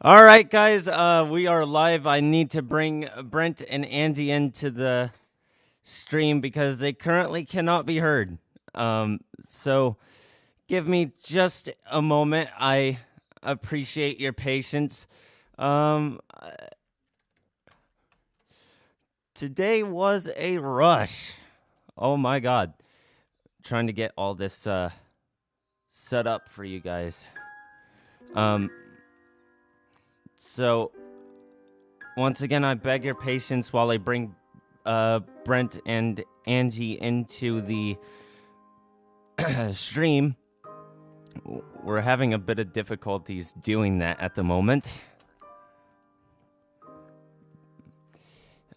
All right, guys, we are live. I need to bring Brent and Angie into the stream because they currently cannot be heard. So give me just a moment. I appreciate your patience. Today was a rush. Oh my God. Trying to get all this set up for you guys. So, once again, I beg your patience while I bring Brent and Angie into the stream. We're having a bit of difficulties doing that at the moment.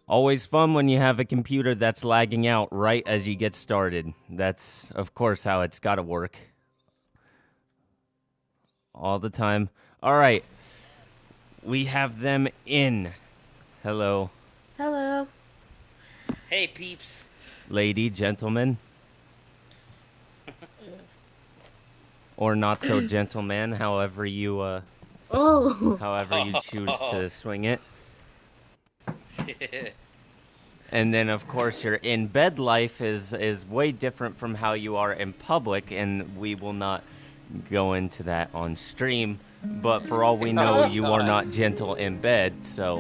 Always fun when you have a computer that's lagging out right as you get started. That's, of course, how it's got to work. All the time. All right. We have them in. Hello. Hello. Hey, peeps. Lady, gentlemen. Or not so gentleman, however you however you choose to swing it. And then of course your in bed life is way different from how you are in public, and we will not go into that on stream. But for all we know, you are not gentle in bed, so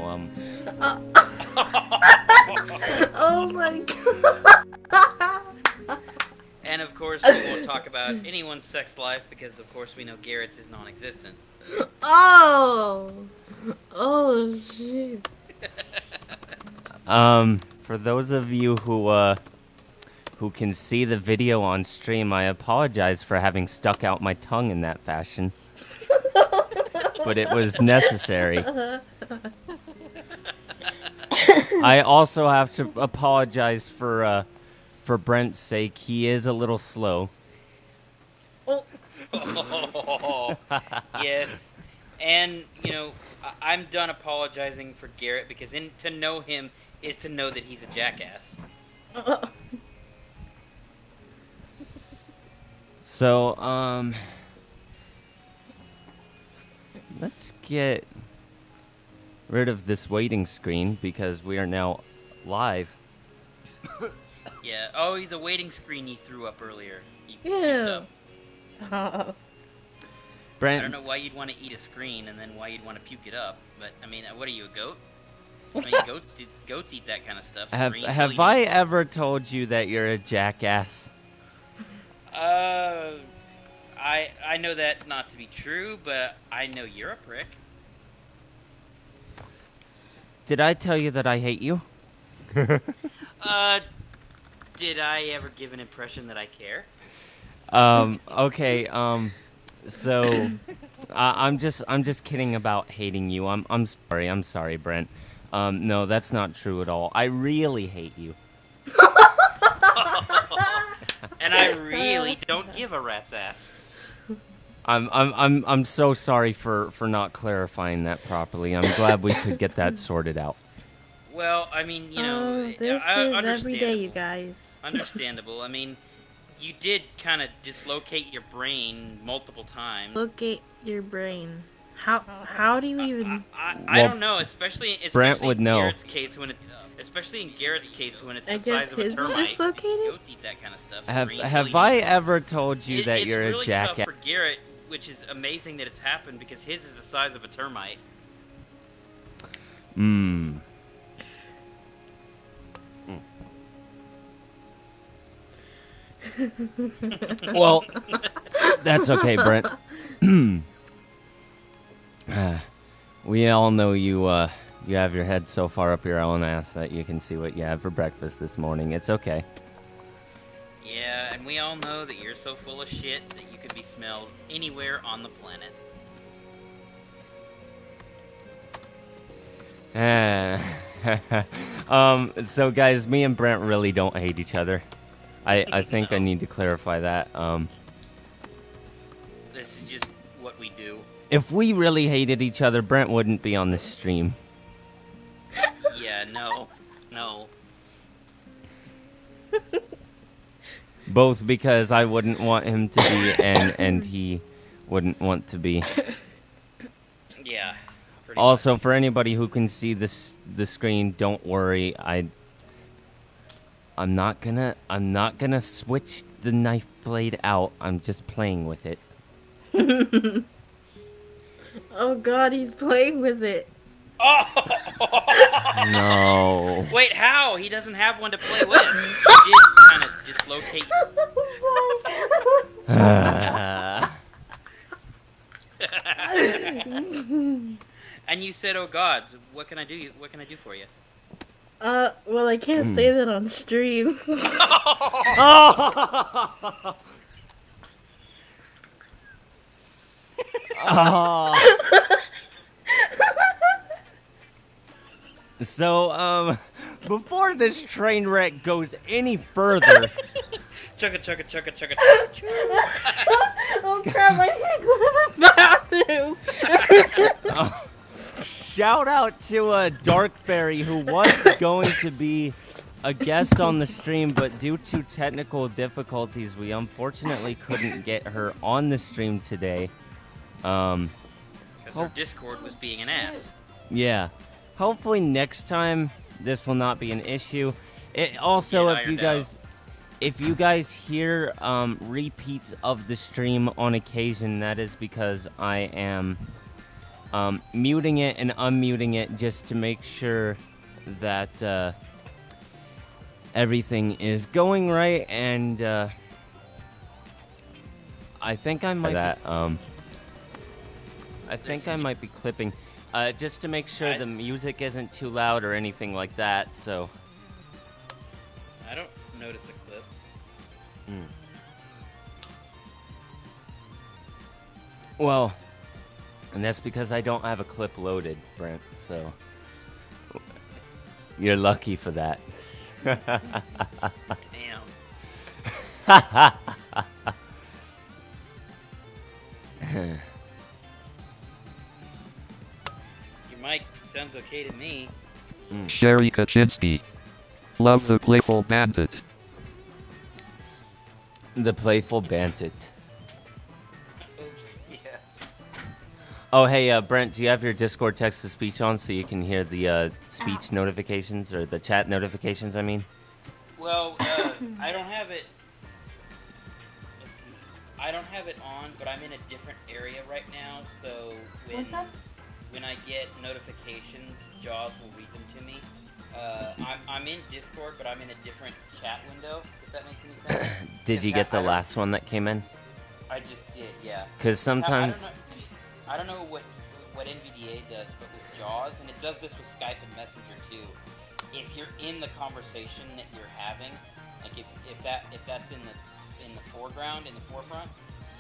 Oh my god. And of course, we won't talk about anyone's sex life because, of course, we know Garrett's is non-existent. Oh. Oh shit. For those of you who can see the video on stream, I apologize for having stuck out my tongue in that fashion. But it was necessary. I also have to apologize for Brent's sake. He is a little slow. Yes. And, you know, I'm done apologizing for Garrett because to know him, is to know that he's a jackass. So, let's get rid of this waiting screen because we are now live. Yeah. Oh, the waiting screen you threw up earlier. You Ew. picked up. Stop. I Brent, don't know why you'd want to eat a screen and then why you'd want to puke it up, but I mean, what are you, a goat? I mean, goats eat that kind of stuff. have I ever told you that you're a jackass? I know that not to be true, but I know you're a prick. Did I tell you that I hate you? Did I ever give an impression that I care? Okay, so I'm just kidding about hating you. I'm sorry, Brent. No, that's not true at all. I really hate you. And I really don't give a rat's ass. I'm so sorry for not clarifying that properly. I'm glad we could get that sorted out. Well, I mean, you know, This is every day, you guys. Understandable. I mean, you did kind of dislocate your brain multiple times. Locate your brain. How do you even? I don't know, especially Brent would in know. Garrett's case when especially in Garrett's case when it's I the size guess of a his is termite. dislocated? Goats eat that kind of stuff. Have I ever told you that you're it's really a jackass? tough for Garrett, which is amazing that it's happened because his is the size of a termite. Well, that's okay, Brent. We all know you have your head so far up your own ass that you can see what you had for breakfast this morning. It's okay. Yeah, and we all know that you're so full of shit that you could be smelled anywhere on the planet. So guys, me and Brent really don't hate each other. I think No. I need to clarify that. This is just what we do. If we really hated each other, Brent wouldn't be on this stream. Yeah, no. Both because I wouldn't want him to be and he wouldn't want to be. Yeah. pretty Also, for anybody who can see the screen, don't worry. I'm not gonna switch the knife blade out. I'm just playing with it. Oh God, he's playing with it. much. No. Wait, how? He doesn't have one to play with. He did kind of dislocate. And you said, "Oh God, what can I do? What can I do for you?" Well, I can't say that on stream. So, before this train wreck goes any further, Chugga chugga chugga chugga. Oh crap! I need to go to the bathroom. shout out to Dark Fairy, who was going to be a guest on the stream, but due to technical difficulties, we unfortunately couldn't get her on the stream today. Because her Discord was being an ass. Yeah. Hopefully next time this will not be an issue. It also, Yeah, if you guys hear repeats of the stream on occasion, that is because I am muting it and unmuting it just to make sure that everything is going right. And I think I might I might be clipping. Just to make sure the music isn't too loud or anything like that, so... I don't notice a clip. Well, and that's because I don't have a clip loaded, Brent, so... You're lucky for that. Damn. Your mic sounds okay to me. Sherry Kaczynski. Love the playful bantet. The playful bantet. Oops. Yeah. Oh, hey, Brent, do you have your Discord text-to-speech on so you can hear the speech notifications, or the chat notifications, I mean? Well, I don't have it. Let's see. I don't have it on, but I'm in a different area right now, so when I get notifications, Jaws will read them to me. I'm in Discord, but I'm in a different chat window, if that makes any sense. Did you get the last one that came in? I just did, yeah. Because sometimes... I don't know what NVDA does, but with Jaws, and it does this with Skype and Messenger too. If you're in the conversation that you're having, like if that's in the foreground, in the forefront,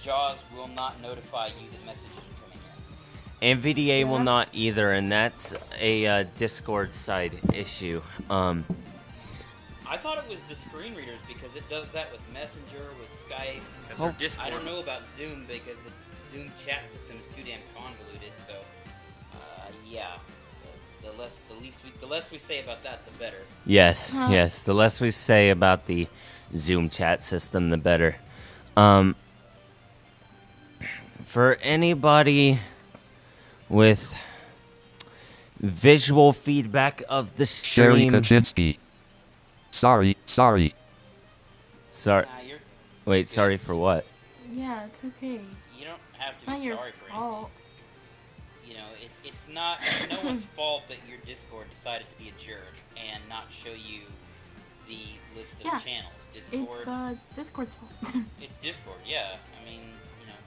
Jaws will not notify you that messages are coming in. NVDA will not either, and that's a Discord side issue. I thought it was the screen readers because it does that with Messenger, with Skype. I don't know about Zoom because the Zoom chat system is too damn convoluted. So, yeah, the less we say about that, the better. Yes, yes. The less we say about the Zoom chat system, the better. For anybody with visual feedback of the Sherry stream... Kaczynski. Sorry. Sorry. You're Wait, good. sorry for what? Yeah, it's okay. You don't have to Not be your sorry for fault. anything. You know, it's not no one's fault that your Discord decided to be a jerk and not show you the list of channels. Discord. It's Discord's fault. It's Discord, yeah. I mean, you know.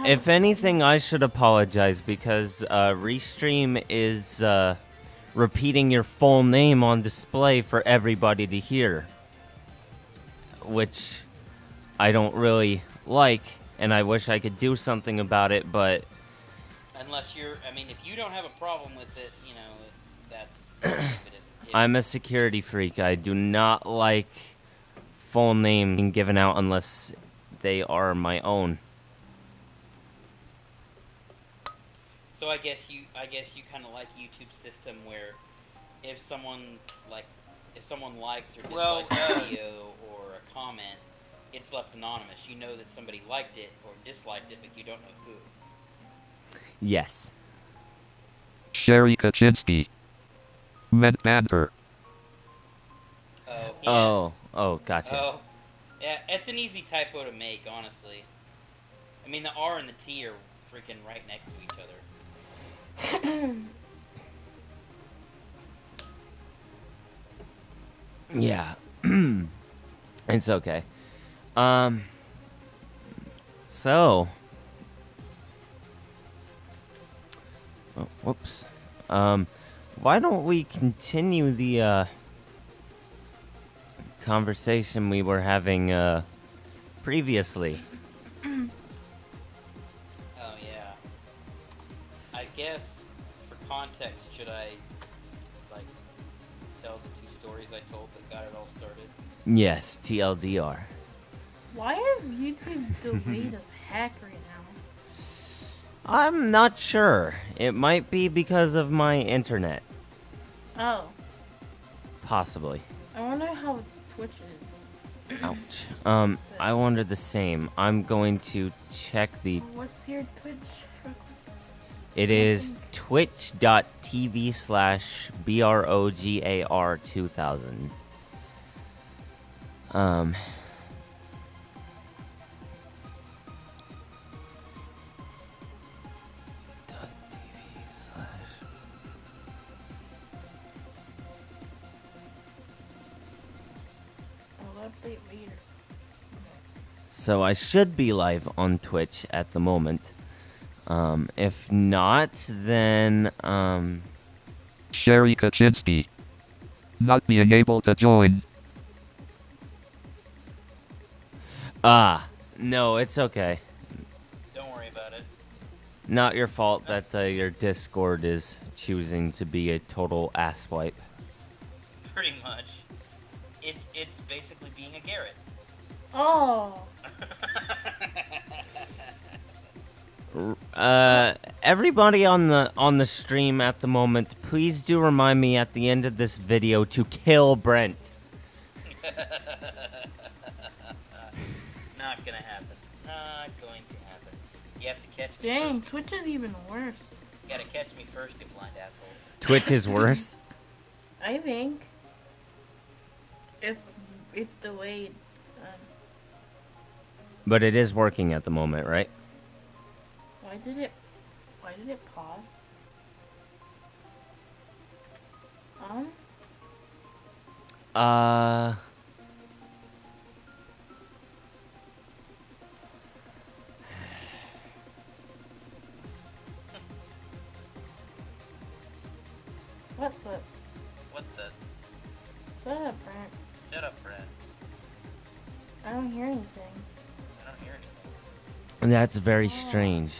If anything, I should apologize because Restream is repeating your full name on display for everybody to hear, which I don't really like, and I wish I could do something about it, but... Unless if you don't have a problem with it, you know, that's... I'm a security freak. I do not like full name being given out unless they are my own. So I guess you kind of like YouTube's system where if someone likes or dislikes a video or a comment, it's left anonymous. You know that somebody liked it or disliked it, but you don't know who. Yes. Sherry Kaczynski. Meant banter. Oh, yeah. Oh, gotcha. Oh, yeah, it's an easy typo to make, honestly. I mean, the R and the T are freaking right next to each other. Yeah. It's okay. So... Oh, whoops. Why don't we continue the, conversation we were having, previously? Oh, yeah. I guess, for context, should I, tell the two stories I told that got it all started? Yes, TLDR. Why is YouTube delayed as heck right now? I'm not sure. It might be because of my internet. Oh. Possibly. I wonder how Twitch is. Ouch. I wonder the same. I'm going to check the... What's your Twitch? It is twitch.tv/BROGAR2000. Update later. So I should be live on Twitch at the moment. If not, then, Sherry Kaczynski. Not being able to join. No, it's okay. Don't worry about it. Not your fault that your Discord is choosing to be a total asswipe. Pretty much. It's basically being a Garrett. Oh. Everybody on the stream at the moment, please do remind me at the end of this video to kill Brent. Not gonna happen. Not going to happen. You have to catch me. Dang, First. Twitch is even worse. You gotta catch me first, you blind asshole. Twitch is worse. I think. It's delayed. But it is working at the moment, right? Why did it pause? What the? What the? Shut up, Brent. Shut up, Brent. I don't hear anything. I don't hear anything. That's very strange.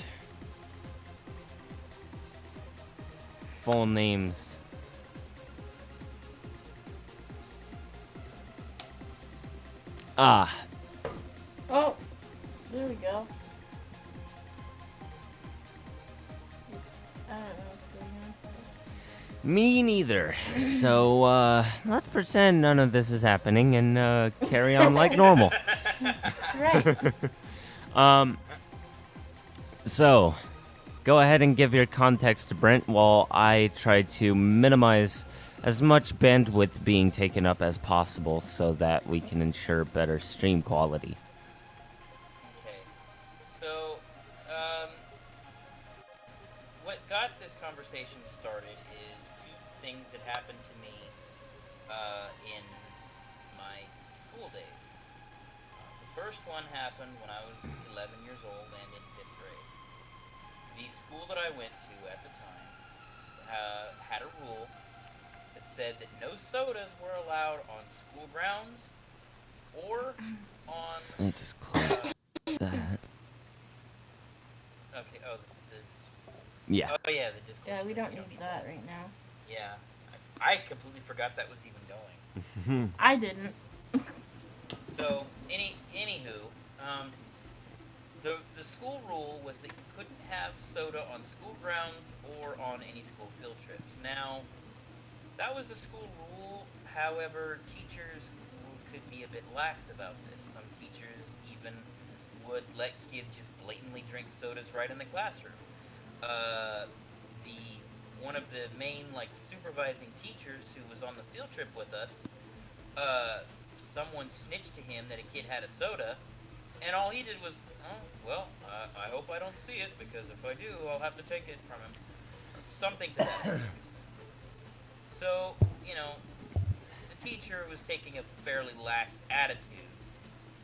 Full names. Ah. Oh, there we go. I don't know what's going on. Me neither. So, let's pretend none of this is happening and, carry on like normal. Right. So, go ahead and give your context to Brent while I try to minimize as much bandwidth being taken up as possible so that we can ensure better stream quality. Okay. So, what got this conversation started is two things that happened to me in my school days. The first one happened when I was 11 years old and in 5th grade. The school that I went to at the time had a rule that said that no sodas were allowed on school grounds or on... Let me just close that. Okay, oh, Yeah. oh yeah, the Discord. Yeah, we don't need that right now. Yeah, I completely forgot that was even going. I didn't. So, anywho, the school rule was that you couldn't have soda on school grounds or on any school field trips. Now, that was the school rule. However, teachers could be a bit lax about this. Some teachers even would let kids just blatantly drink sodas right in the classroom. One of the main supervising teachers who was on the field trip with us, someone snitched to him that a kid had a soda, and all he did was, I hope I don't see it, because if I do, I'll have to take it from him. Something to that effect. So, the teacher was taking a fairly lax attitude.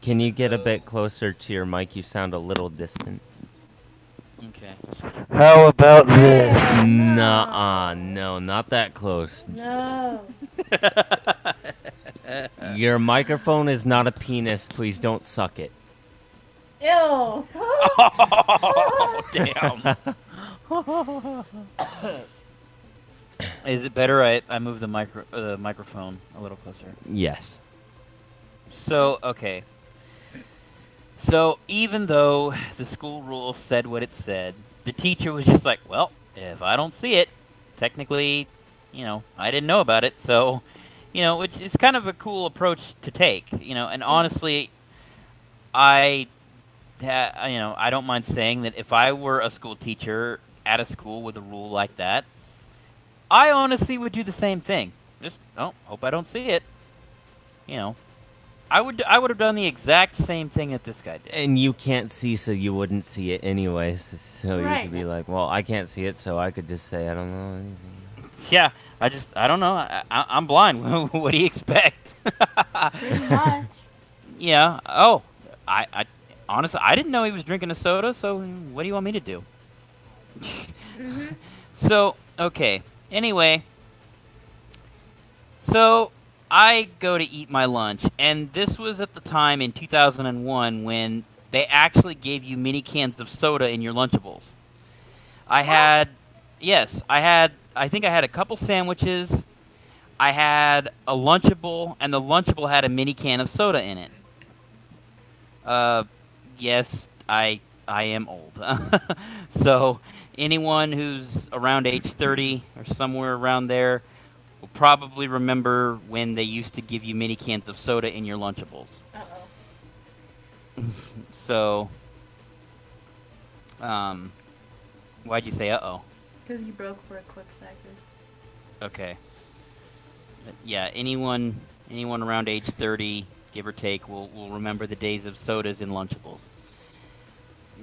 Can you get a bit closer to your mic? You sound a little distant. Okay. How about this? Nuh-uh, no, not that close. No. Your microphone is not a penis. Please don't suck it. Ew. Oh, damn. Is it better? I move the microphone a little closer. Yes. So, okay. So, even though the school rule said what it said, the teacher was just like, well, if I don't see it, technically, I didn't know about it, so, which is kind of a cool approach to take, and honestly, I don't mind saying that if I were a school teacher at a school with a rule like that, I honestly would do the same thing. Just, hope I don't see it. I would have done the exact same thing that this guy did. And you can't see, so you wouldn't see it anyways. So Right. you could be like, well, I can't see it, so I could just say I don't know anything. Yeah, I don't know. I'm blind. What do you expect? Pretty much. Yeah. Oh, I honestly, I didn't know he was drinking a soda, so what do you want me to do? Mm-hmm. So, okay. Anyway, so I go to eat my lunch, and this was at the time in 2001 when they actually gave you mini cans of soda in your Lunchables. I think I had a couple sandwiches, I had a Lunchable, and the Lunchable had a mini can of soda in it. Yes, I I am old. So anyone who's around age 30 or somewhere around there will probably remember when they used to give you mini cans of soda in your Lunchables. Uh-oh. So, why'd you say uh-oh? Because you broke for a quick second. Okay. Yeah, anyone around age 30, give or take, will remember the days of sodas in Lunchables.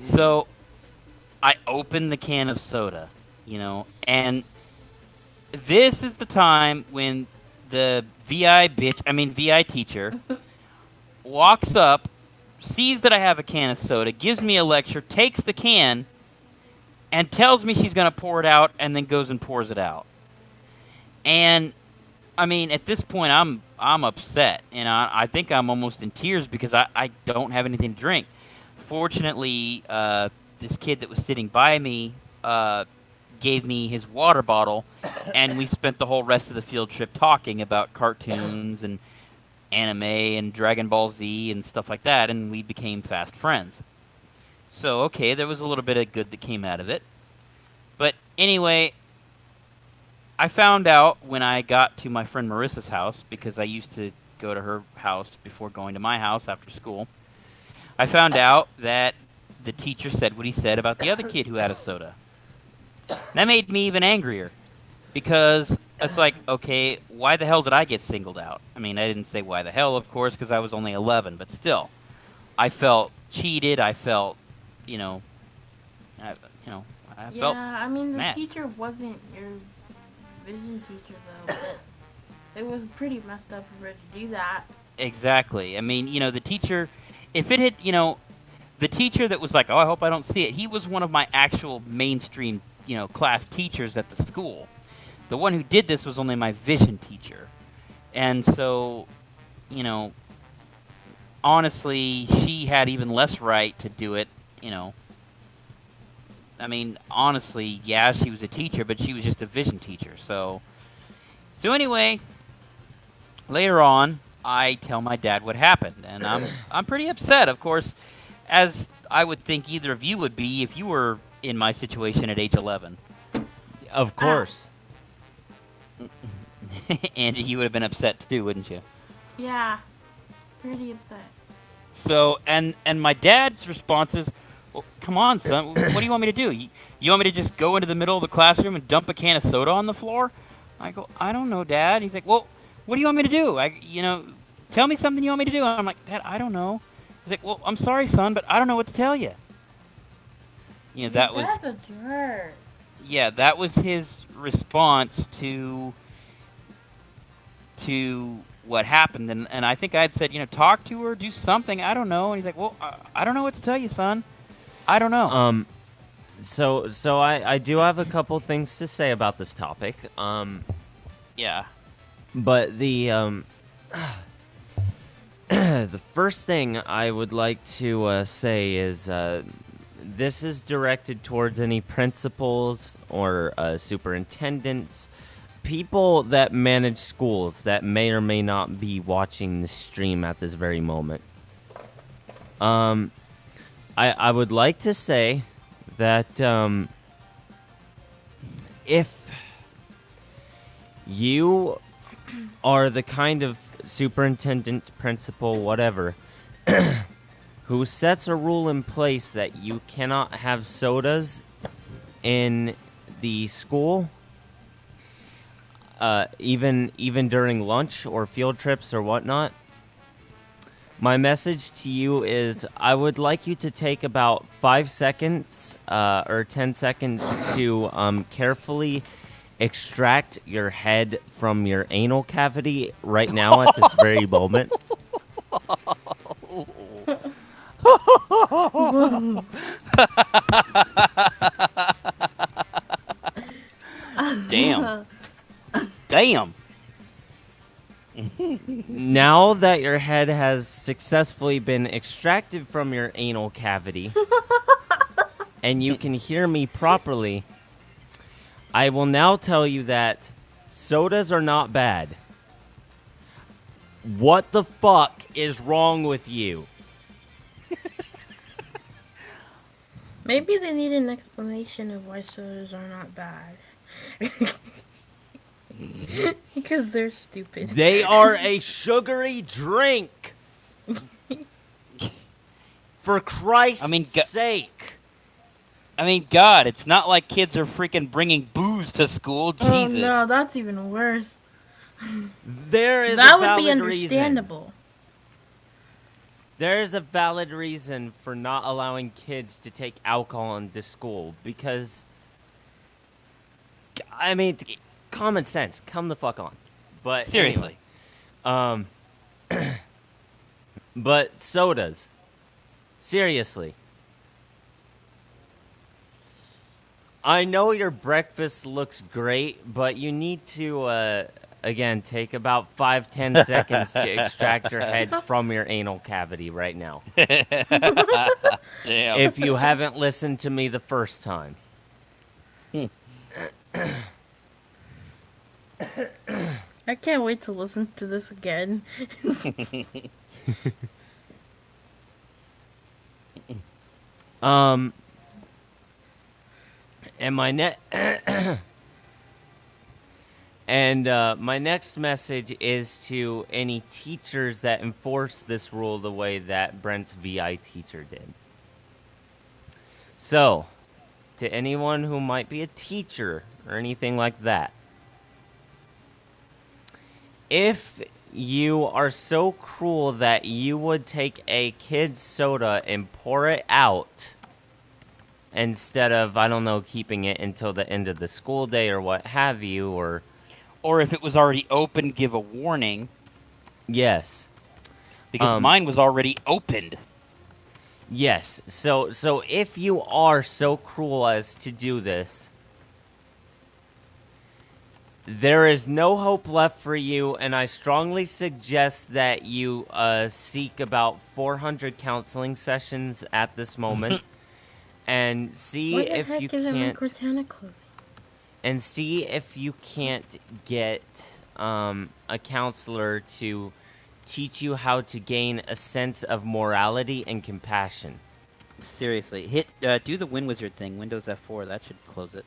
So, I opened the can of soda, and this is the time when the VI teacher, walks up, sees that I have a can of soda, gives me a lecture, takes the can, and tells me she's going to pour it out, and then goes and pours it out. And I mean, at this point, I'm upset, and I think I'm almost in tears because I don't have anything to drink. Fortunately, this kid that was sitting by me gave me his water bottle, and we spent the whole rest of the field trip talking about cartoons and anime and Dragon Ball Z and stuff like that, and we became fast friends. So, okay, there was a little bit of good that came out of it. But anyway, I found out when I got to my friend Marissa's house, because I used to go to her house before going to my house after school. I found out that the teacher said what he said about the other kid who had a soda. That made me even angrier, because it's like, okay, why the hell did I get singled out? I mean, I didn't say why the hell, of course, because I was only 11, but still, I felt cheated. I felt, I felt I mean, the mad. teacher wasn't your vision teacher, though, but it was pretty messed up of her to do that. Exactly. I mean, the teacher, if it had, the teacher that was like, oh, I hope I don't see it, he was one of my actual mainstream, class teachers at the school. The one who did this was only my vision teacher. And so, honestly, she had even less right to do it, I mean, honestly, yeah, she was a teacher, but she was just a vision teacher. So anyway, later on, I tell my dad what happened, and I'm pretty upset, of course, as I would think either of you would be if you were in my situation at age 11. Of course. Angie, you would have been upset too, wouldn't you? Yeah, pretty upset. So, and my dad's response is, well, come on, son, what do you want me to do? You want me to just go into the middle of the classroom and dump a can of soda on the floor? I go, I don't know, Dad. He's like, well, what do you want me to do? Tell me something you want me to do. And I'm like, Dad, I don't know. He's like, well, I'm sorry, son, but I don't know what to tell you. That was... That's a jerk. Yeah, that was his response to what happened. And I think I had said, talk to her, do something. I don't know. And he's like, well, I don't know what to tell you, son. I don't know. So I do have a couple things to say about this topic. Yeah. But the the first thing I would like to say is this is directed towards any principals or superintendents, people that manage schools that may or may not be watching the stream at this very moment. I would like to say that if you are the kind of superintendent, principal, whatever, who sets a rule in place that you cannot have sodas in the school, even during lunch or field trips or whatnot, my message to you is I would like you to take about 5 seconds or 10 seconds to carefully extract your head from your anal cavity right now at this very moment. Damn. Damn. Now that your head has successfully been extracted from your anal cavity and you can hear me properly, I will now tell you that sodas are not bad. What the fuck is wrong with you? Maybe they need an explanation of why sodas are not bad. Because they're stupid. They are a sugary drink. For Christ's sake. I mean, God, it's not like kids are freaking bringing booze to school. Jesus. Oh no, that's even worse. There is That a would valid be understandable. reason. There is a valid reason for not allowing kids to take alcohol into school because, I mean, common sense, come the fuck on. But Seriously. anyway, but sodas, seriously. I know your breakfast looks great, but you need to, again, take about 5-10 seconds to extract your head from your anal cavity right now. Damn. If you haven't listened to me the first time. I can't wait to listen to this again. And my my next message is to any teachers that enforce this rule the way that Brent's VI teacher did. So, to anyone who might be a teacher or anything like that, if you are so cruel that you would take a kid's soda and pour it out instead of, I don't know, keeping it until the end of the school day or what have you, or if it was already open, give a warning. Yes. Because mine was already opened. Yes. So if you are so cruel as to do this, there is no hope left for you, and I strongly suggest that you seek about 400 counseling sessions at this moment, and see if you can't. And see if you can't get a counselor to teach you how to gain a sense of morality and compassion. Seriously, do the Win Wizard thing. Windows F4. That should close it.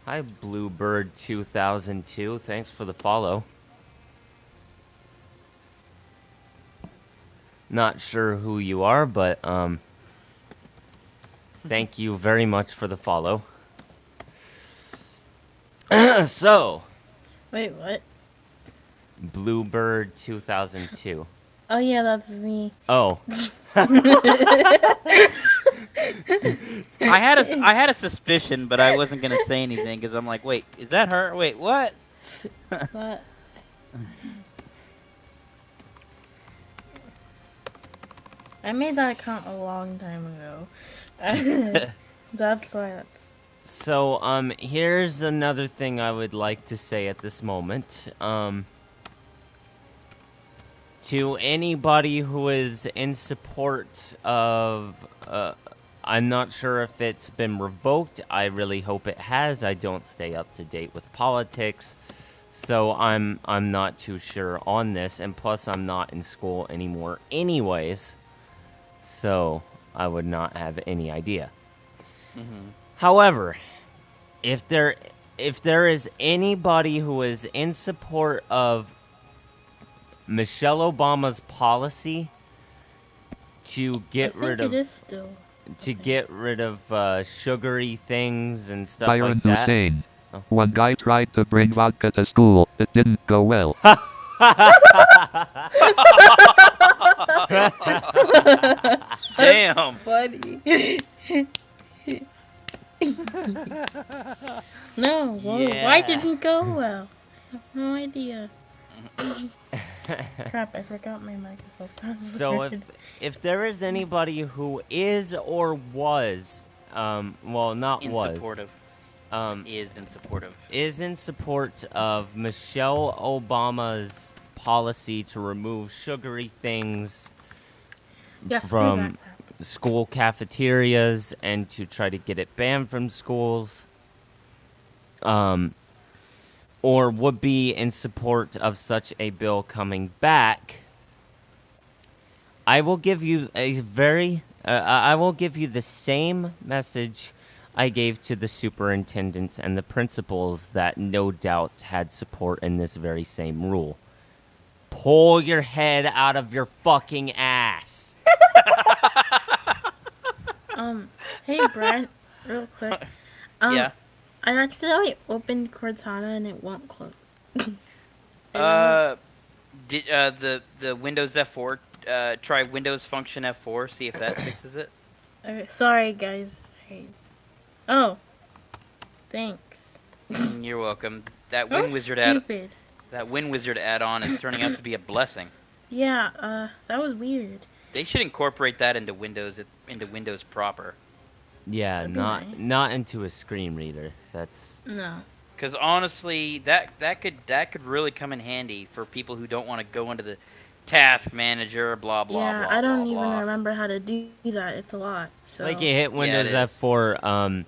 Hi, Bluebird 2002. Thanks for the follow. Not sure who you are, but thank you very much for the follow. So, wait, what? Bluebird 2002. Oh yeah, that's me. Oh. I had a suspicion, but I wasn't gonna say anything because I'm like, wait, is that her? Wait, what? What? I made that account a long time ago. That's why. So, here's another thing I would like to say at this moment. To anybody who is in support of, I'm not sure if it's been revoked. I really hope it has. I don't stay up to date with politics, so I'm not too sure on this. And plus, I'm not in school anymore anyways, so I would not have any idea. Mm-hmm. However, if there is anybody who is in support of Michelle Obama's policy to get rid of sugary things and stuff Byron like that. Hussein. Oh. One guy tried to bring vodka to school. It didn't go well. Damn. Funny. No, Yeah. Why didn't it go well? I have no idea. Crap, I forgot my Microsoft password. So if there is anybody who is or was, well, not in was, supportive, is in support of Michelle Obama's policy to remove sugary things from school cafeterias and to try to get it banned from schools. or would be in support of such a bill coming back, I will give you I will give you the same message I gave to the superintendents and the principals that no doubt had support in this very same rule. Pull your head out of your fucking ass. Hey Brent, real quick. Yeah. I accidentally opened Cortana and it won't close. Did the Windows F4 try Windows Function F4, see if that fixes it? Okay, sorry guys. Hey. Oh, thanks. You're welcome. That That was stupid. that WinWizard add-on is turning out to be a blessing. Yeah, that was weird. They should incorporate that into Windows proper. Yeah, That'd be nice. not into a screen reader. That's No. Because honestly, that could really come in handy for people who don't want to go into the task manager, blah blah Yeah, blah. I don't blah, even blah. remember how to do that. It's a lot. So. like you hit Windows it is. F4.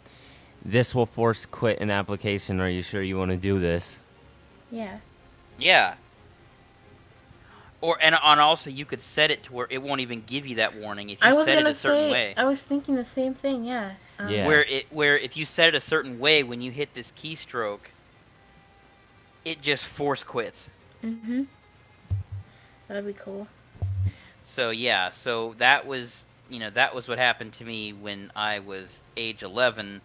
This will force quit an application. Are you sure you want to do this? Yeah. Yeah. And also you could set it to where it won't even give you that warning if I you was set it gonna a certain say. way. I was thinking the same thing. Yeah. Yeah. Where if you set it a certain way, when you hit this keystroke, it just force quits. Mhm. That'd be cool. So yeah, so that was what happened to me when I was age 11,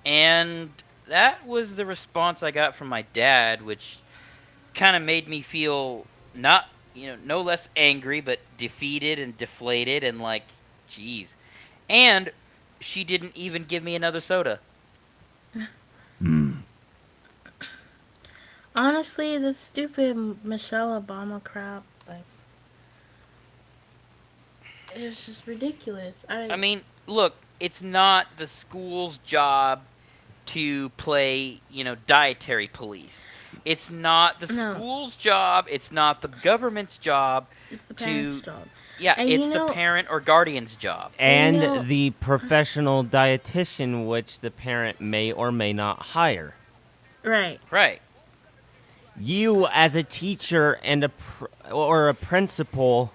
and that was the response I got from my dad, which kind of made me feel no less angry, but defeated and deflated and like, geez. And she didn't even give me another soda. Honestly, the stupid Michelle Obama crap, like, it's just ridiculous. I mean, look, it's not the school's job to play, dietary police. It's not the No. school's job. It's not the government's job. it's the parents' job. Yeah, And it's the parent or guardian's job. And you know- the professional dietitian, which the parent may or may not hire. Right. Right. You, as a teacher and or a principal,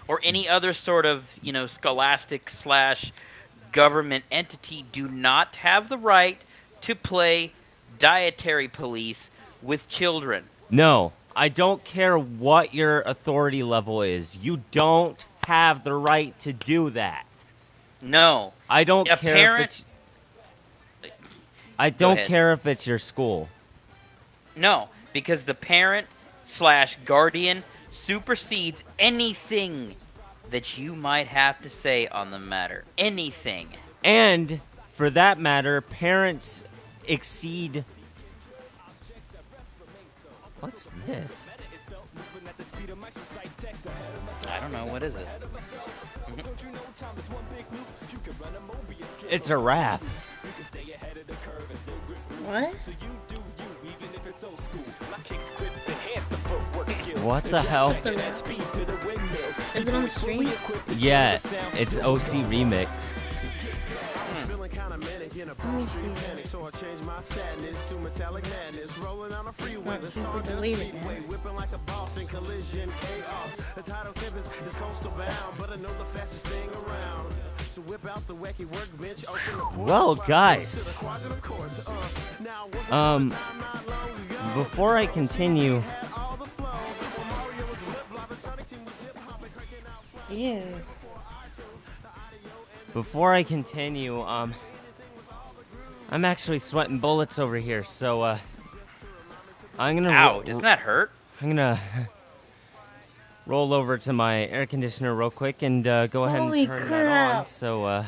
Or any other sort of, scholastic / government entity do not have the right to play dietary police with children. no, I don't care what your authority level is. You don't have the right to do that. No. I don't A care parent- if it's. I Go don't ahead. care if it's your school. No, because the parent / guardian supersedes anything that you might have to say on the matter. Anything. And for that matter, parents exceed. What's this? I don't know, what is it? It's a rap. What? What the hell? It's a rap. Is it on the stream? Yeah, it's OCRemix. Let me see. Not super deleted, man. Well, guys, before I continue, Ew. I'm actually sweating bullets over here, so I'm gonna. Ow, doesn't that hurt? I'm gonna roll over to my air conditioner real quick and go ahead Holy and turn that on. crap. So,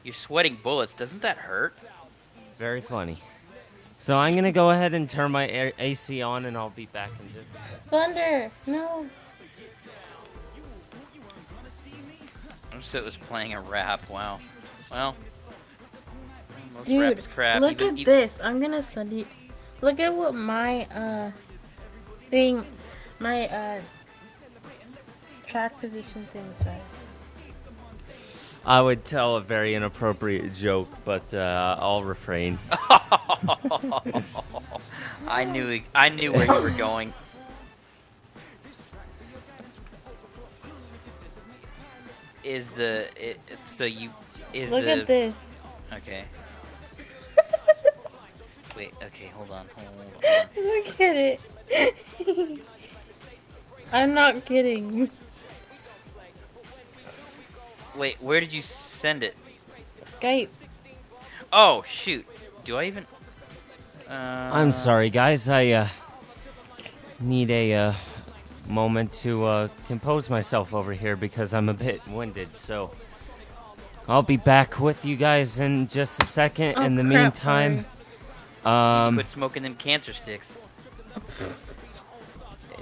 You're sweating bullets. Doesn't that hurt? very funny. So I'm gonna go ahead and turn my AC on, and I'll be back in just a second. Thunder! No. So it was playing a rap. Wow. Well, most rap Dude, is crap. look at this. I'm gonna send you. Look at what my track position thing says. I would tell a very inappropriate joke, but I'll refrain. I knew where you were going. Look at this. Okay. Wait, okay, hold on. Look at it. I'm not kidding. Wait, where did you send it? Skype. Oh, shoot. Do I even... I'm sorry, guys. I need a moment to compose myself over here because I'm a bit winded. So I'll be back with you guys in just a second. Oh, In the crap, meantime, Quit smoking them cancer sticks.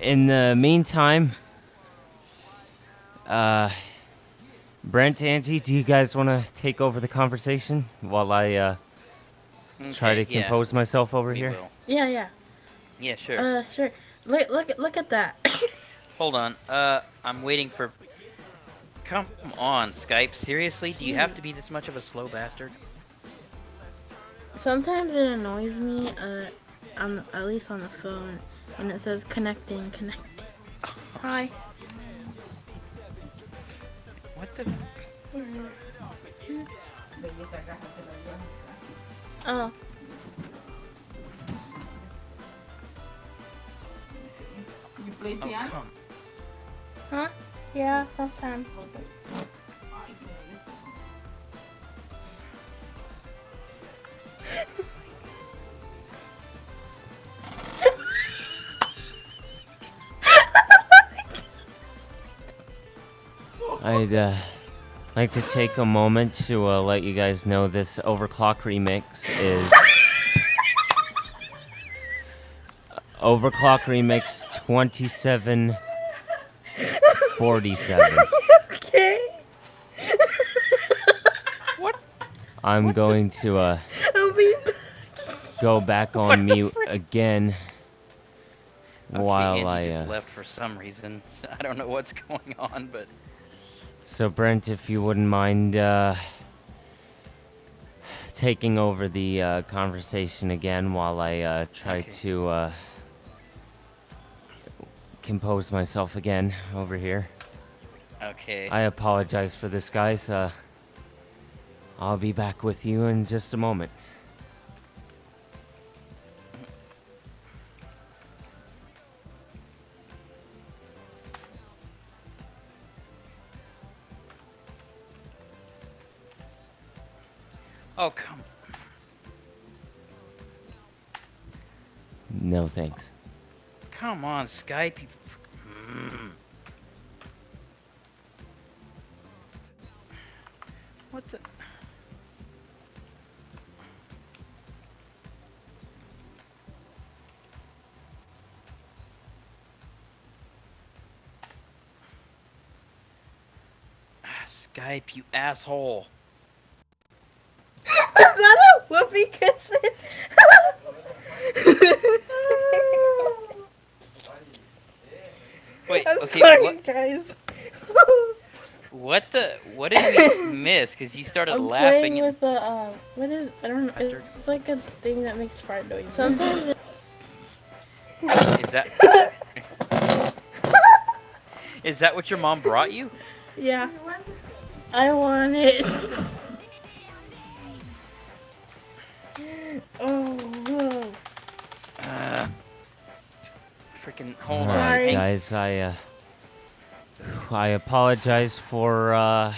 in the meantime, Brent, Angie, do you guys want to take over the conversation while I try to Okay, yeah, compose myself over we here? will. Yeah. Yeah, sure. Sure. Look at that. Hold on. I'm waiting for... Come on, Skype. Seriously? Do you have to be this much of a slow bastard? Sometimes it annoys me, at least on the phone, when it says connecting. Hi. What the... Oh. You play Oh, piano? come. Huh? Yeah, sometimes. I'd like to take a moment to let you guys know this overclock remix is overclock remix 2747. Okay. What? I'm going to I'll be back. go back What on the mute frick? again while Angie I just left for some reason. I don't know what's going on, but... So Brent, if you wouldn't mind taking over the conversation again while I try Okay. to compose myself again over here. Okay. I apologize for this, guys. I'll be back with you in just a moment. Oh, come... No thanks. Come on, Skype. What's it? Skype, you asshole. Is that a whoopee cushion? Wait, I'm okay, sorry, guys. what did we miss? Because you started I'm laughing playing and... with the, what is, I don't know, it's like a thing that makes fart noise. Sometimes Is that... Is that what your mom brought you? yeah. I want it. Oh, Freaking hold on. Sorry. Guys, I apologize for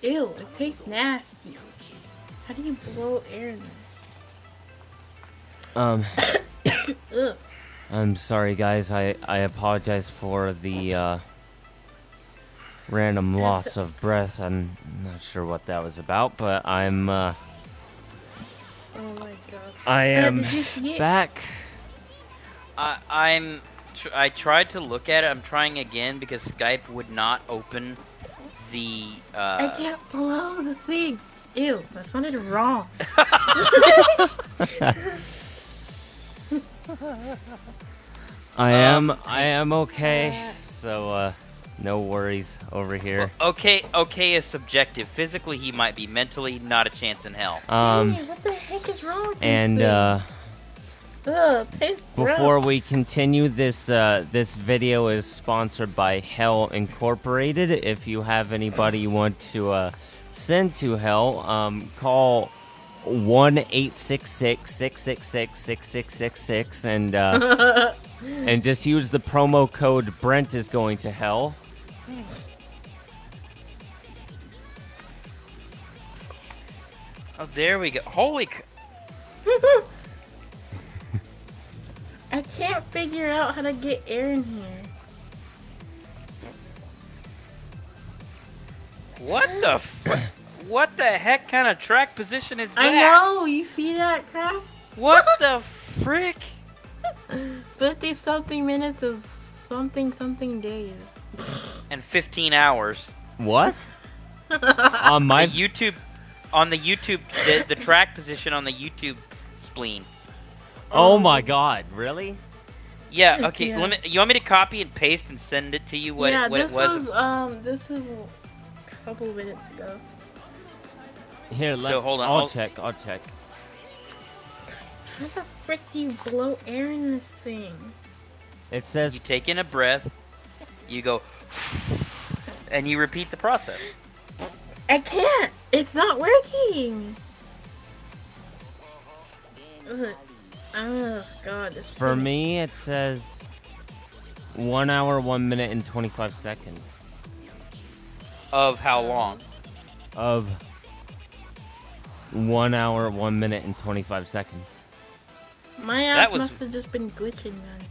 ew, it tastes nasty. How do you blow air in Ugh. I'm sorry, guys. I apologize for the random loss of breath. I'm not sure what that was about, but I'm Oh my god. I am did you see it? back. I tried to look at it. I'm trying again because Skype would not open the. I can't blow the thing. Ew, that sounded wrong. I am okay. So No worries over here. Well, okay is subjective. Physically, he might be. Mentally, not a chance in hell. Dang it, what the heck is wrong with And this thing? Ugh, tastes before gross. we continue, this video is sponsored by Hell Incorporated. If you have anybody you want to send to Hell, call 1-866-666-6666 and just use the promo code Brent is going to Hell. Oh, there we go. Holy. I can't figure out how to get air in here. What the what the heck kind of track position is that? I know, you see that crap? What the frick? 50 something minutes of something days. And 15 hours. What? On my The YouTube, the track position on the YouTube spleen. Oh my God! Really? Yeah. Okay. Yeah. You want me to copy and paste and send it to you? What it was? This is a couple minutes ago. Here, hold on, I'll check. How the frick do you blow air in this thing? It says You take in a breath, you go, and you repeat the process. I can't! It's not working! Ugh. Oh God. This for thing- me. It says 1 hour, 1 minute, and 25 seconds Of how long? of 1 hour, 1 minute, and 25 seconds. My That app was- must have just been glitching then.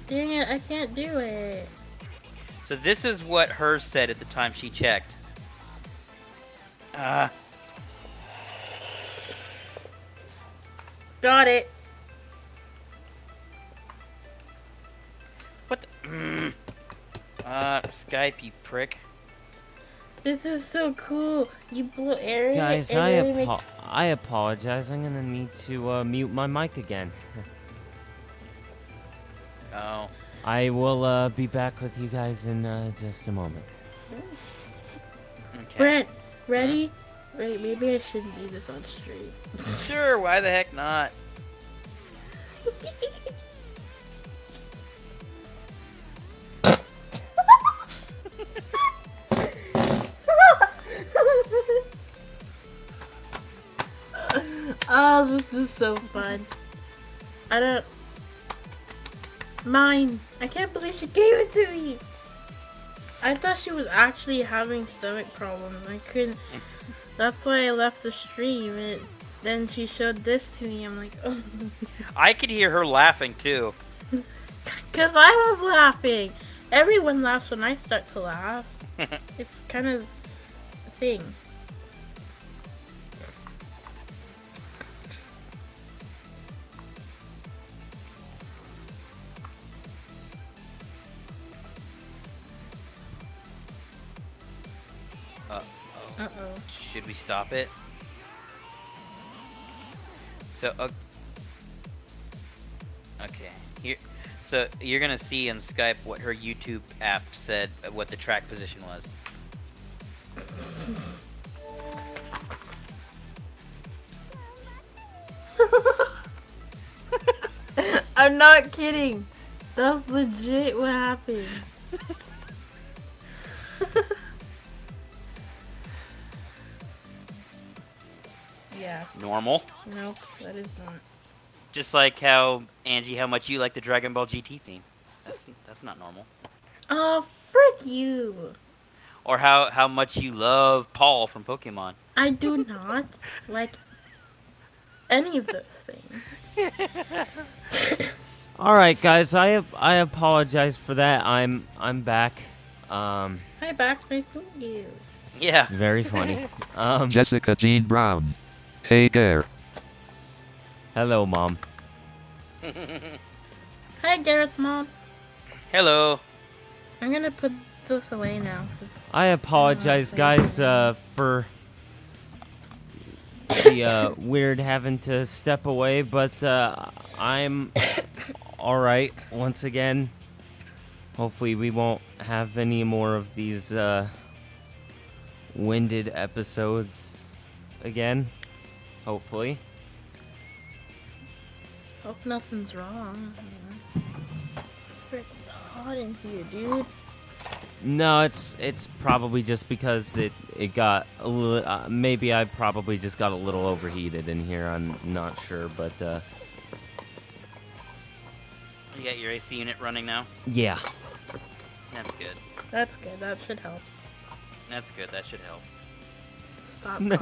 Dang it, I can't do it. So this is what hers said at the time she checked. Got it. What the? Skype, you prick. This is so cool. You blow air in Guys, it. It really makes... I apologize. I'm gonna need to mute my mic again. Oh. I will be back with you guys in just a moment. Okay. Brent, ready? Wait, maybe I shouldn't do this on stream. Sure, why the heck not? Oh, this is so fun. I don't... Mine! I can't believe she gave it to me! I thought she was actually having stomach problems. I couldn't... That's why I left the stream, and then she showed this to me. I'm like, oh. I could hear her laughing too. Because I was laughing! Everyone laughs when I start to laugh. It's kind of a thing. Uh-oh. Should we stop it? So, okay. Here, so you're gonna see in Skype what her YouTube app said, what the track position was. I'm not kidding. That's legit what happened. Yeah. Normal. Nope, that is not. Just like how, Angie, how much you like the Dragon Ball GT theme. That's not normal. Oh, frick you. Or how much you love Paul from Pokemon. I do not like any of those things. All right, guys. I apologize for that. I'm back. Hi, back. Nice to meet you. Yeah. Very funny. Jessica Jean Brown. Hey there. Hello, Mom. Hi, Garrett's mom. Hello. I'm gonna put this away now. I apologize, guys, for be weird having to step away, but I'm all right once again. Hopefully, we won't have any more of these winded episodes again. Hopefully. Hope nothing's wrong. Frick, it's hot in here, dude. No, it's probably just because it got a little. Maybe I probably just got a little overheated in here. I'm not sure, but You got your AC unit running now? yeah. That's good. That's good. That should help. That's good. That should help. Stop. Copying.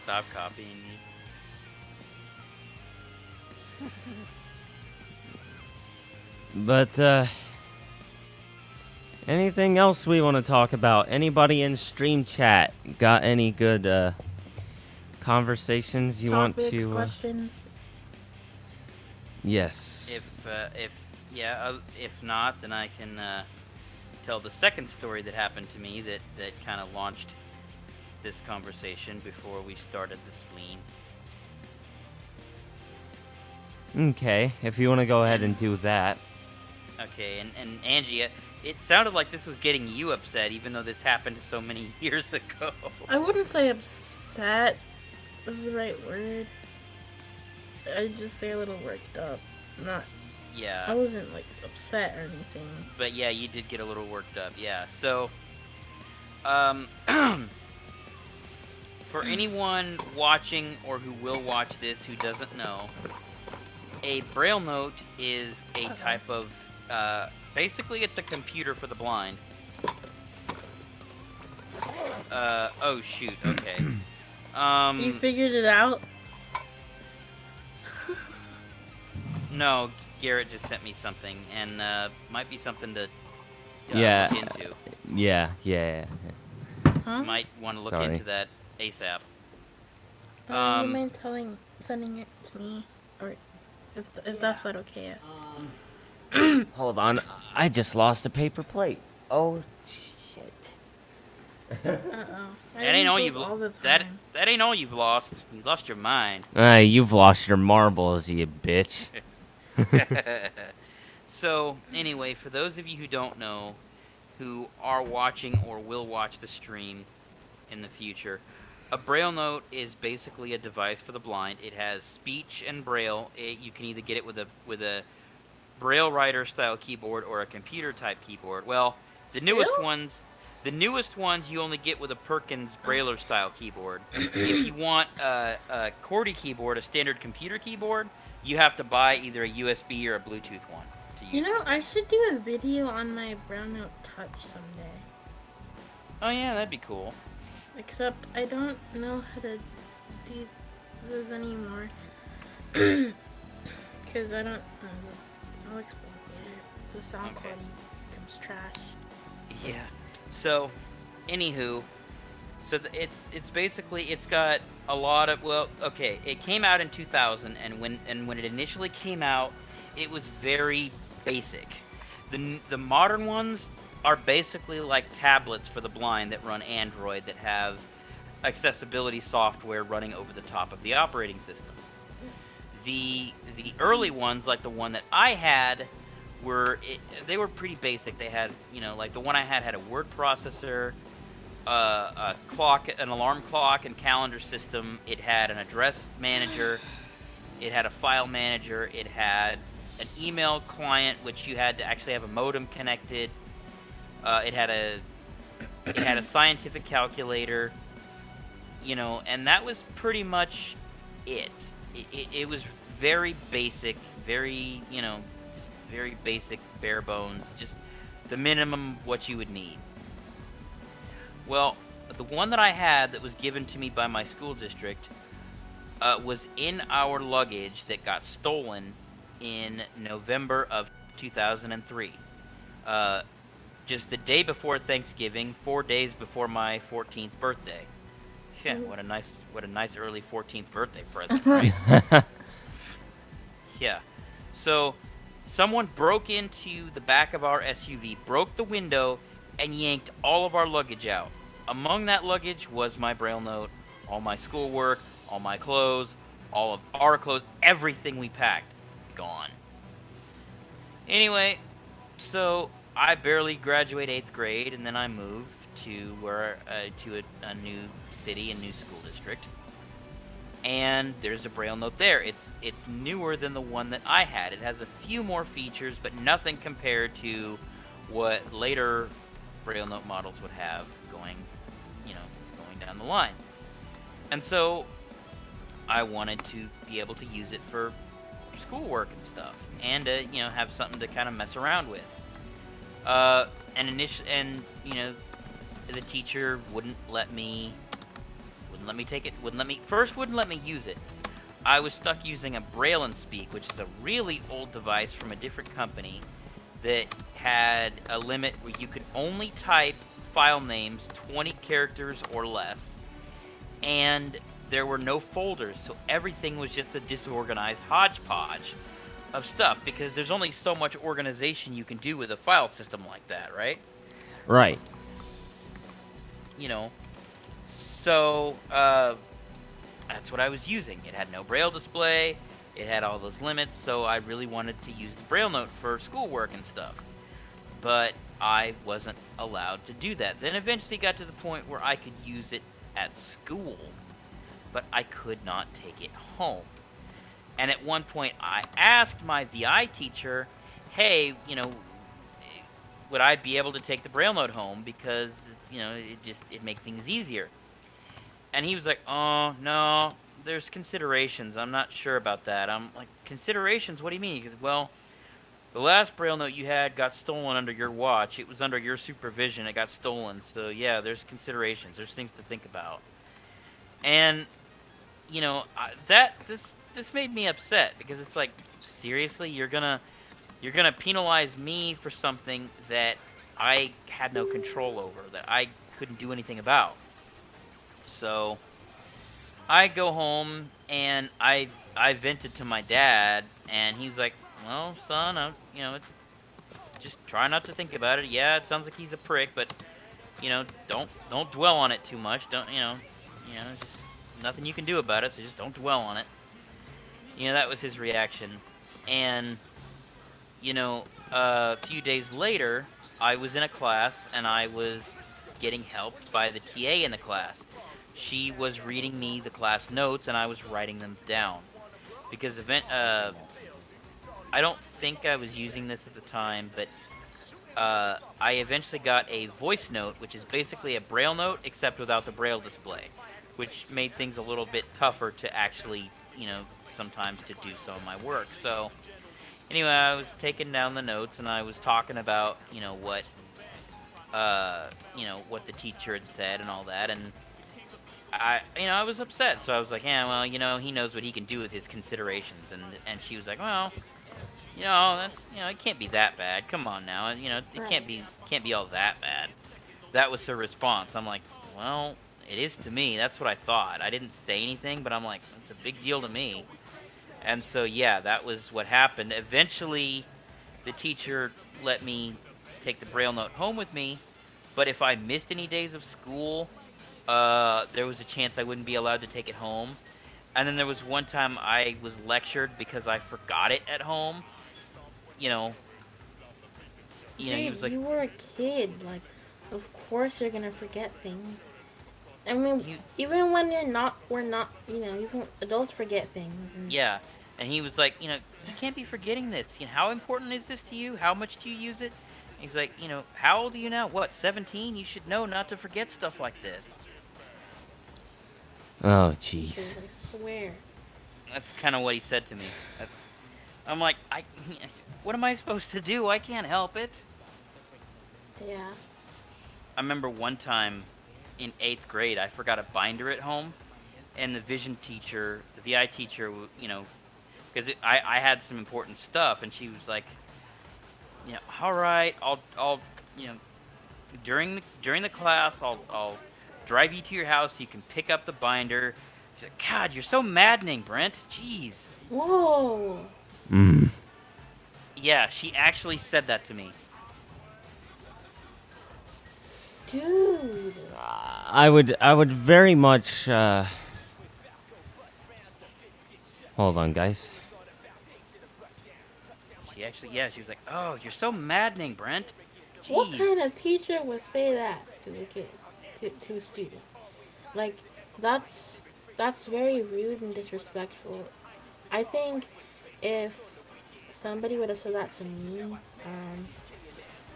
Stop copying me. But anything else we want to talk about? Anybody in stream chat got any good conversations you want Topics, to? questions. Yes. If not, then I can tell the second story that happened to me that kind of launched this conversation before we started the spleen. Okay, if you want to go ahead and do that. Okay, and Angie, it sounded like this was getting you upset, even though this happened so many years ago. I wouldn't say upset is the right word. I'd just say a little worked up. Not. I Yeah, wasn't like upset or anything. but yeah, you did get a little worked up. Yeah, so for anyone watching or who will watch this who doesn't know, a braille note is a type of basically it's a computer for the blind. Oh shoot, okay. You figured it out? No, Garrett just sent me something, and might be something to Yeah. look into. Yeah. Huh? Might want to look Sorry. into that ASAP. You mind sending it to me, or if that's not okay? Hold on, I just lost a paper plate. Oh shit. Uh-oh. That ain't all you've all the that time. that ain't all you've lost. You lost your mind. You've lost your marbles, you bitch. So anyway, for those of you who don't know, who are watching or will watch the stream in the future, a braille note is basically a device for the blind. It has speech and braille. You can either get it with a braille writer style keyboard or a computer type keyboard. Well, the newest ones you only get with a Perkins Brailler style keyboard. If you want a QWERTY keyboard, a standard computer keyboard, you have to buy either a USB or a Bluetooth one to use. You know, I should do a video on my Brown Note Touch someday. Oh yeah, that'd be cool. Except I don't know how to do this anymore. Because I don't. I'll explain later. The sound Okay. quality becomes trash. Yeah. So, anywho, so it's basically it's got a lot of it came out in 2000, and when it initially came out, it was very basic. The modern ones are basically like tablets for the blind that run Android that have accessibility software running over the top of the operating system. The early ones, like the one that I had, they were pretty basic. They had, like the one I had a word processor, a clock, an alarm clock and calendar system. It had an address manager. It had a file manager. It had an email client, which you had to actually have a modem connected. It had a scientific calculator, and that was pretty much it. It was very basic, very, just very basic, bare bones, just the minimum what you would need. Well, the one that I had that was given to me by my school district was in our luggage that got stolen in November of 2003. Just the day before Thanksgiving, 4 days before my 14th birthday. Yeah, what a nice early 14th birthday present, right? Yeah. So, someone broke into the back of our SUV, broke the window, and yanked all of our luggage out. Among that luggage was my Braille note, all my schoolwork, all my clothes, all of our clothes, everything we packed, gone. Anyway, so I barely graduate 8th grade, and then I moved to a new city, a new school district. And there's a Braille note there. It's newer than the one that I had. It has a few more features, but nothing compared to what later Braille note models would have going down the line. And so I wanted to be able to use it for schoolwork and stuff, and have something to kind of mess around with. The teacher wouldn't let me take it. Wouldn't let me use it. I was stuck using a Braille and Speak, which is a really old device from a different company that had a limit where you could only type file names 20 characters or less, and there were no folders, so everything was just a disorganized hodgepodge of stuff, because there's only so much organization you can do with a file system like that, right? Right. So that's what I was using. It had no Braille display, it had all those limits, so I really wanted to use the Braille note for schoolwork and stuff. But I wasn't allowed to do that. Then eventually got to the point where I could use it at school, but I could not take it home. And at one point I asked my VI teacher, hey, would I be able to take the Braille note home, because it makes things easier. And he was like, oh, no, there's considerations. I'm not sure about that. I'm like, considerations? What do you mean? He goes, well, the last Braille note you had got stolen under your watch. It was under your supervision. It got stolen. So, yeah, there's considerations. There's things to think about. And, this made me upset, because it's like, seriously, you're gonna penalize me for something that I had no control over, that I couldn't do anything about. So I go home and I vented to my dad, and he's like, well, son, just try not to think about it. Yeah, it sounds like he's a prick, but don't dwell on it too much. Don't just nothing you can do about it, so just don't dwell on it. That was his reaction. And a few days later, I was in a class, and I was getting helped by the TA in the class. She was reading me the class notes, and I was writing them down. Because I don't think I was using this at the time, but I eventually got a voice note, which is basically a Braille note, except without the Braille display, which made things a little bit tougher to actually, sometimes to do some of my work. So anyway, I was taking down the notes, and I was talking about, what the teacher had said and all that, and I was upset. So I was like, yeah, well, he knows what he can do with his considerations, and she was like, well, that's, it can't be that bad. Come on now, it can't be all that bad. That was her response. I'm like, well, it is to me. That's what I thought. I didn't say anything, but I'm like, it's a big deal to me. And so, yeah, that was what happened. Eventually, the teacher let me take the Braille note home with me, but if I missed any days of school, there was a chance I wouldn't be allowed to take it home. And then there was one time I was lectured because I forgot it at home. He was like, you were a kid. Like, of course you're gonna forget things. I mean, even when we're not, even adults forget things. And yeah. And he was like, you can't be forgetting this. How important is this to you? How much do you use it? And he's like, how old are you now? What, 17? You should know not to forget stuff like this. Oh, jeez. I swear. That's kind of what he said to me. I'm like, what am I supposed to do? I can't help it. Yeah. I remember one time in 8th grade, I forgot a binder at home, and the vision teacher, the VI teacher, because I had some important stuff, and she was like, all right, I'll during the class, I'll drive you to your house so you can pick up the binder. She's like, God, you're so maddening, Brent. Jeez. Whoa. Yeah, she actually said that to me. Dude. I would very much Hold on, guys. She actually, yeah, she was like, "Oh, you're so maddening, Brent." What Jeez. kind of teacher would say that to a kid, to a student? Like, that's very rude and disrespectful. I think if somebody would have said that to me,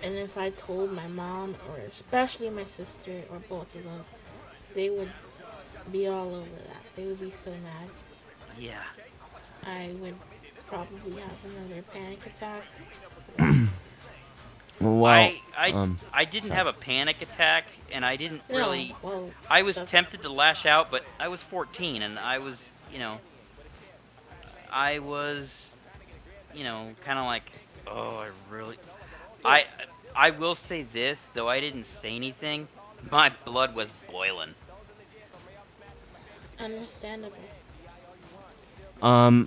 and if I told my mom or especially my sister or both of them, they would be all over that. They would be so mad. Yeah. I would probably have another panic attack. Well, I didn't sorry. have a panic attack, and I didn't No, really. well, I was that's- tempted to lash out, but I was 14, and I was, I was, kind of like, oh, I really. I will say this, though I didn't say anything. My blood was boiling. understandable. Well,